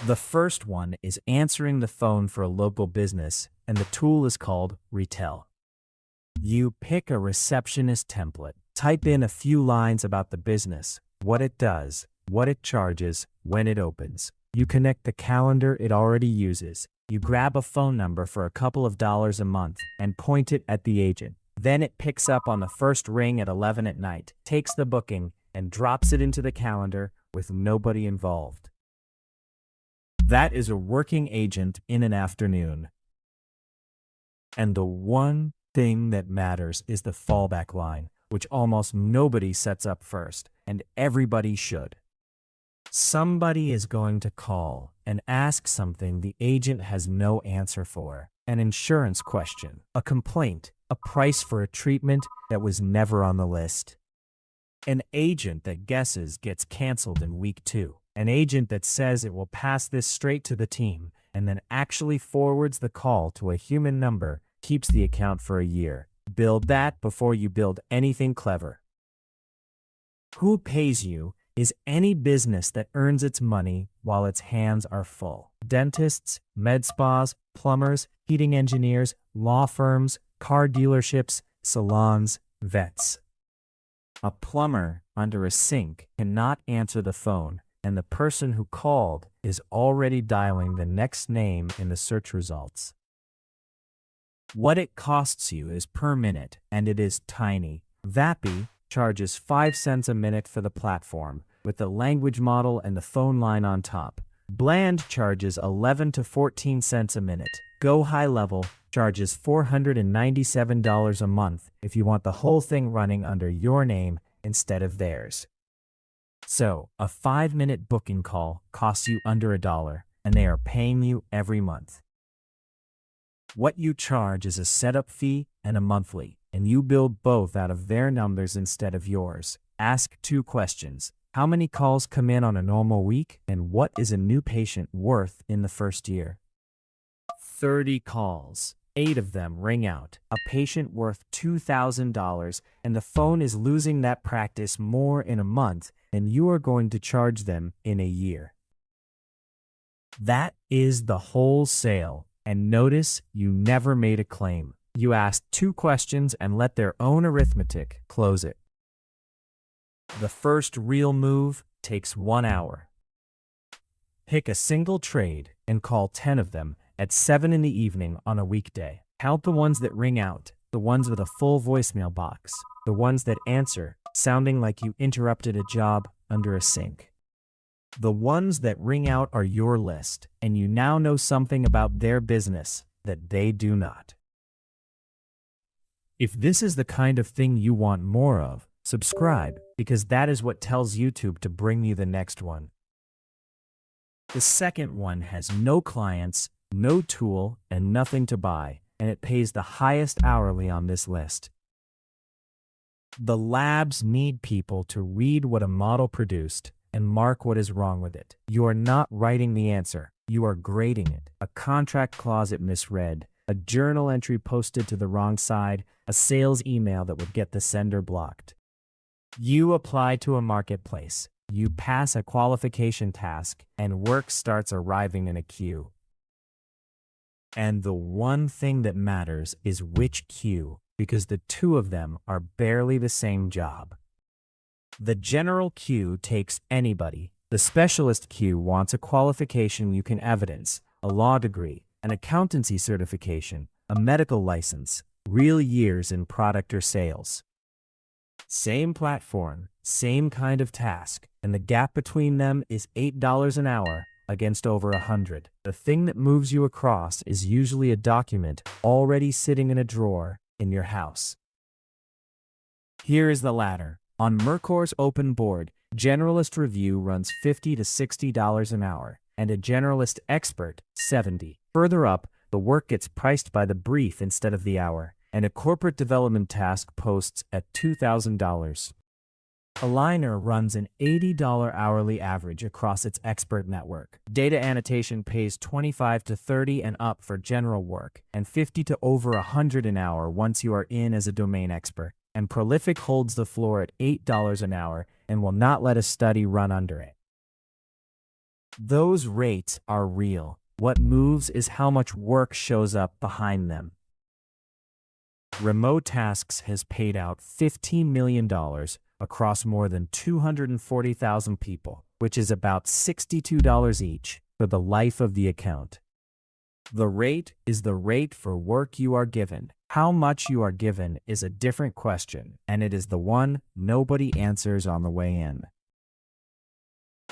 The first one is answering the phone for a local business, and the tool is called Retell. You pick a receptionist template, type in a few lines about the business, what it does, what it charges, when it opens. You connect the calendar it already uses. You grab a phone number for a couple of dollars a month and point it at the agent. Then it picks up on the first ring at 11 at night, takes the booking, and drops it into the calendar with nobody involved. That is a working agent in an afternoon. And the one thing that matters is the fallback line, which almost nobody sets up first, and everybody should. Somebody is going to call and ask something the agent has no answer for. An insurance question, a complaint, a price for a treatment that was never on the list. An agent that guesses gets canceled in week 2. An agent that says it will pass this straight to the team and then actually forwards the call to a human number keeps the account for a year. Build that before you build anything clever. Who pays you is any business that earns its money while its hands are full. Dentists, med spas, plumbers, heating engineers, law firms, car dealerships, salons, vets. A plumber under a sink cannot answer the phone, and the person who called is already dialing the next name in the search results. What it costs you is per minute, and it is tiny. Vapi charges 5 cents a minute for the platform, with the language model and the phone line on top. Bland charges 11 to 14 cents a minute. GoHighLevel charges $497 a month if you want the whole thing running under your name instead of theirs. So, a 5-minute booking call costs you under $1, and they are paying you every month. What you charge is a setup fee and a monthly, and you build both out of their numbers instead of yours. Ask 2 questions. How many calls come in on a normal week, and what is a new patient worth in the first year? 30 calls. 8 of them ring out. A patient worth $2,000, and the phone is losing that practice more in a month than you are going to charge them in a year. That is the whole sale. And notice you never made a claim. You asked 2 questions and let their own arithmetic close it. The first real move takes 1 hour. Pick a single trade and call 10 of them at 7 in the evening on a weekday. Count the ones that ring out, the ones with a full voicemail box, the ones that answer, sounding like you interrupted a job under a sink. The ones that ring out are your list, and you now know something about their business that they do not. If this is the kind of thing you want more of, subscribe, because that is what tells YouTube to bring you the next one. The second one has no clients, no tool, and nothing to buy, and it pays the highest hourly on this list. The labs need people to read what a model produced and mark what is wrong with it. You are not writing the answer, you are grading it. A contract clause it misread, a journal entry posted to the wrong side, a sales email that would get the sender blocked. You apply to a marketplace, you pass a qualification task, and work starts arriving in a queue. And the one thing that matters is which queue, because the 2 of them are barely the same job. The general queue takes anybody. The specialist queue wants a qualification you can evidence, a law degree, an accountancy certification, a medical license, real years in product or sales. Same platform, same kind of task, and the gap between them is $8 an hour against over $100. The thing that moves you across is usually a document already sitting in a drawer in your house. Here is the ladder. On Mercor's open board, generalist review runs $50 to $60 an hour, and a generalist expert, $70. Further up, the work gets priced by the brief instead of the hour, and a corporate development task posts at $2,000. Alignerr runs an $80 hourly average across its expert network. DataAnnotation pays $25 to $30 and up for general work, and $50 to over $100 an hour once you are in as a domain expert. And Prolific holds the floor at $8 an hour and will not let a study run under it. Those rates are real. What moves is how much work shows up behind them. Remote Tasks has paid out $15 million across more than 240,000 people, which is about $62 each for the life of the account. The rate is the rate for work you are given. How much you are given is a different question, and it is the one nobody answers on the way in.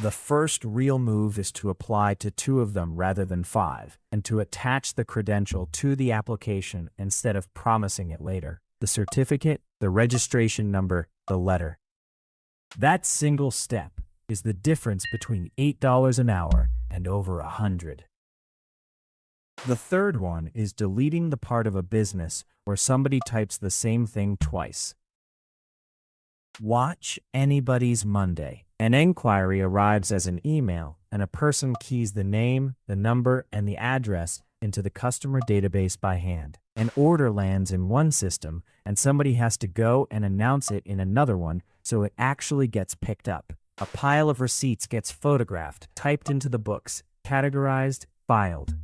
The first real move is to apply to 2 of them rather than 5, and to attach the credential to the application instead of promising it later. The certificate, the registration number, the letter. That single step is the difference between $8 an hour and over $100. The third one is deleting the part of a business where somebody types the same thing twice. Watch Anybody's Monday. An inquiry arrives as an email, and a person keys the name, the number, and the address into the customer database by hand. An order lands in one system, and somebody has to go and announce it in another one so it actually gets picked up. A pile of receipts gets photographed, typed into the books, categorized, filed.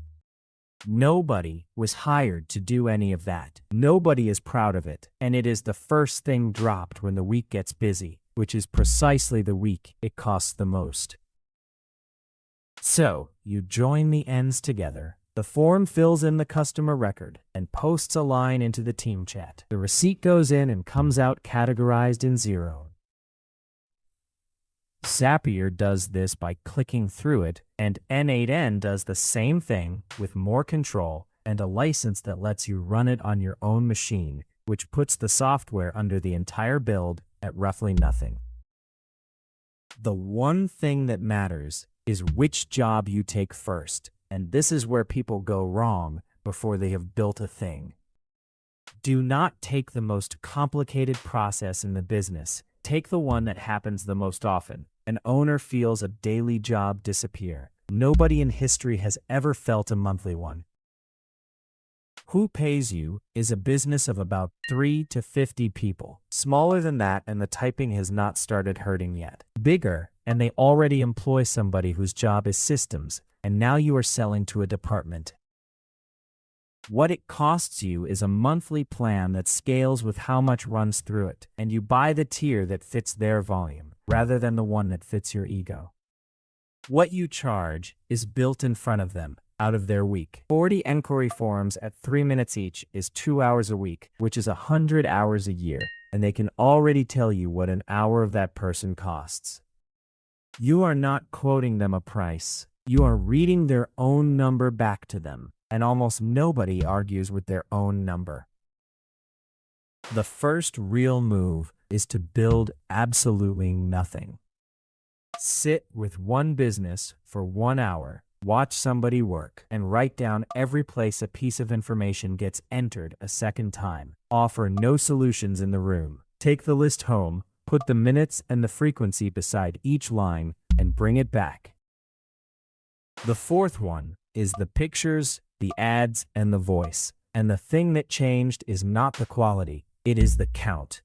Nobody was hired to do any of that. Nobody is proud of it, and it is the first thing dropped when the week gets busy, which is precisely the week it costs the most. So, you join the ends together. The form fills in the customer record and posts a line into the team chat. The receipt goes in and comes out categorized in 0. Zapier does this by clicking through it, and N8N does the same thing with more control and a license that lets you run it on your own machine, which puts the software under the entire build at roughly nothing. The one thing that matters is which job you take first, and this is where people go wrong before they have built a thing. Do not take the most complicated process in the business. Take the one that happens the most often. An owner feels a daily job disappear. Nobody in history has ever felt a monthly one. Who Pays You is a business of about 3 to 50 people. Smaller than that, and the typing has not started hurting yet. Bigger, and they already employ somebody whose job is systems, and now you are selling to a department. What it costs you is a monthly plan that scales with how much runs through it, and you buy the tier that fits their volume, rather than the one that fits your ego. What you charge is built in front of them, out of their week. 40 inquiry forms at 3 minutes each is 2 hours a week, which is 100 hours a year, and they can already tell you what an hour of that person costs. You are not quoting them a price. You are reading their own number back to them, and almost nobody argues with their own number. The first real move is to build absolutely nothing. Sit with one business for 1 hour, watch somebody work, and write down every place a piece of information gets entered a second time. Offer no solutions in the room. Take the list home, put the minutes and the frequency beside each line, and bring it back. The fourth one is the pictures, the ads, and the voice. And the thing that changed is not the quality, it is the count.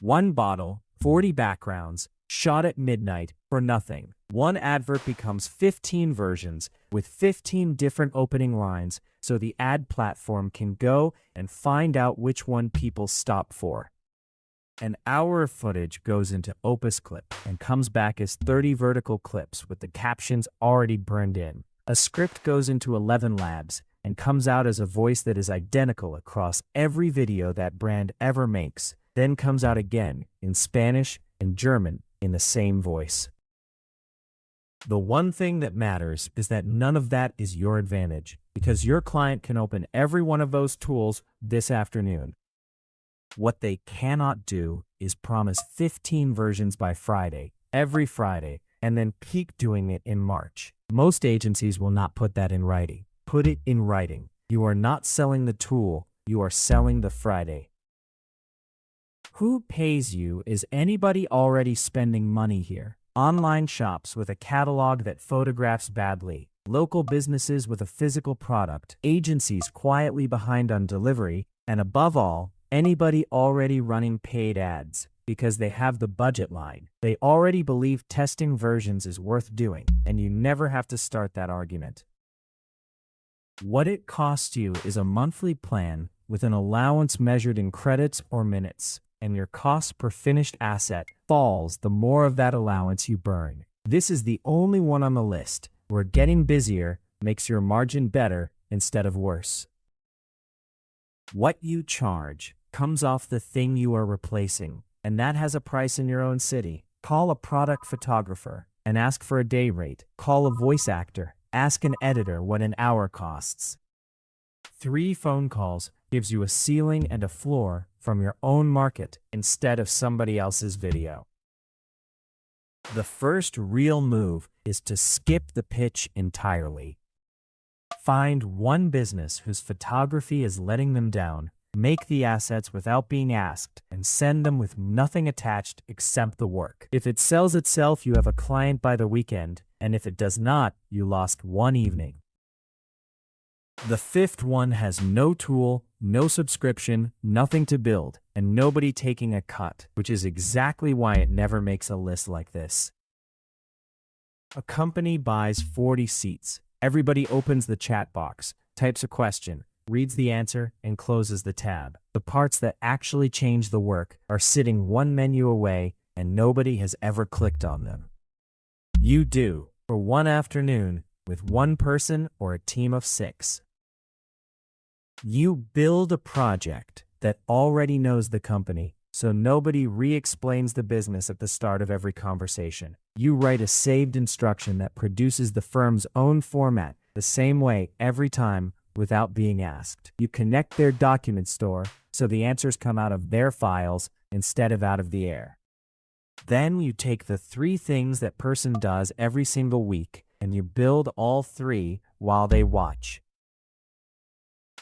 1 bottle, 40 backgrounds, shot at midnight for nothing. 1 advert becomes 15 versions with 15 different opening lines, so the ad platform can go and find out which one people stop for. An hour of footage goes into Opus Clip and comes back as 30 vertical clips with the captions already burned in. A script goes into 11 labs and comes out as a voice that is identical across every video that brand ever makes, then comes out again in Spanish and German in the same voice. The one thing that matters is that none of that is your advantage, because your client can open every one of those tools this afternoon. What they cannot do is promise 15 versions by Friday, every Friday, and then keep doing it in March. Most agencies will not put that in writing. Put it in writing. You are not selling the tool, you are selling the Friday. Who Pays You is anybody already spending money here. Online shops with a catalog that photographs badly, local businesses with a physical product, agencies quietly behind on delivery, and above all, anybody already running paid ads. because they have the budget line. They already believe testing versions is worth doing, and you never have to start that argument. What it costs you is a monthly plan with an allowance measured in credits or minutes, and your cost per finished asset falls the more of that allowance you burn. This is the only one on the list where getting busier makes your margin better instead of worse. What you charge comes off the thing you are replacing, and that has a price in your own city. Call a product photographer and ask for a day rate. Call a voice actor. Ask an editor what an hour costs. 3 phone calls gives you a ceiling and a floor from your own market instead of somebody else's video. The first real move is to skip the pitch entirely. Find one business whose photography is letting them down, make the assets without being asked, and send them with nothing attached except the work. If it sells itself, you have a client by the weekend, and if it does not, you lost one evening. The 5th one has no tool, no subscription, nothing to build, and nobody taking a cut, which is exactly why it never makes a list like this. A company buys 40 seats. Everybody opens the chat box, types a question, reads the answer, and closes the tab. The parts that actually change the work are sitting one menu away, and nobody has ever clicked on them. You do, for one afternoon, with one person or a team of 6. You build a project that already knows the company, so nobody re-explains the business at the start of every conversation. You write a saved instruction that produces the firm's own format the same way every time without being asked. You connect their document store so the answers come out of their files instead of out of the air. Then you take the 3 things that person does every single week and you build all 3 while they watch.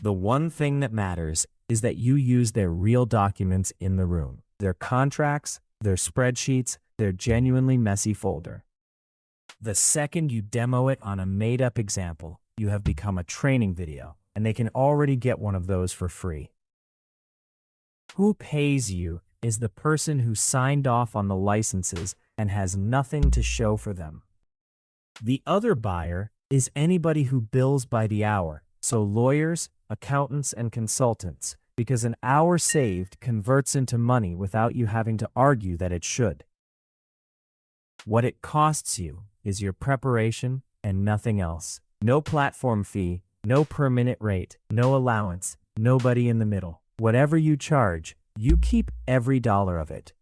The one thing that matters is that you use their real documents in the room, their contracts, their spreadsheets, their genuinely messy folder. The second you demo it on a made-up example, you have become a training video, and they can already get one of those for free. Who pays you is the person who signed off on the licenses and has nothing to show for them. The other buyer is anybody who bills by the hour, so lawyers, accountants, and consultants, because an hour saved converts into money without you having to argue that it should. What it costs you is your preparation and nothing else. No platform fee, no per minute rate, no allowance, nobody in the middle. Whatever you charge, you keep every dollar of it.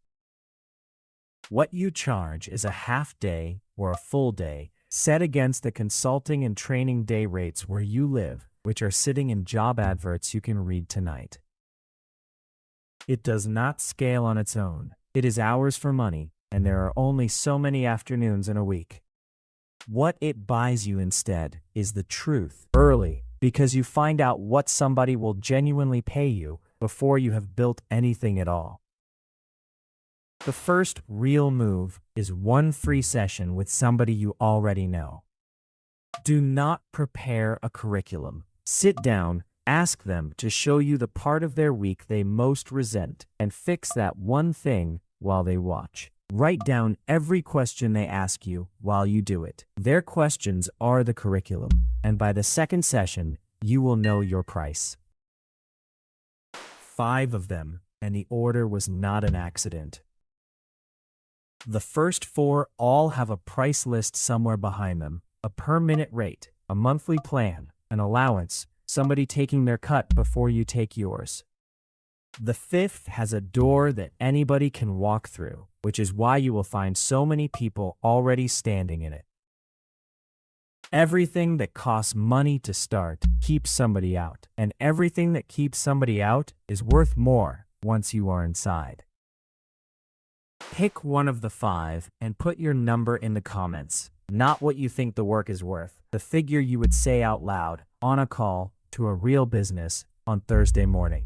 What you charge is a half day or a full day set against the consulting and training day rates where you live, which are sitting in job adverts you can read tonight. It does not scale on its own. It is hours for money, and there are only so many afternoons in a week. What it buys you instead is the truth early, because you find out what somebody will genuinely pay you before you have built anything at all. The first real move is one free session with somebody you already know. Do not prepare a curriculum. Sit down, ask them to show you the part of their week they most resent, and fix that one thing while they watch. Write down every question they ask you while you do it. Their questions are the curriculum, and by the second session, you will know your price. 5 of them, and the order was not an accident. The first 4 all have a price list somewhere behind them, a per-minute rate, a monthly plan, an allowance, somebody taking their cut before you take yours. The 5th has a door that anybody can walk through, which is why you will find so many people already standing in it. Everything that costs money to start keeps somebody out, and everything that keeps somebody out is worth more once you are inside. Pick one of the 5 and put your number in the comments, not what you think the work is worth, the figure you would say out loud on a call to a real business on Thursday morning.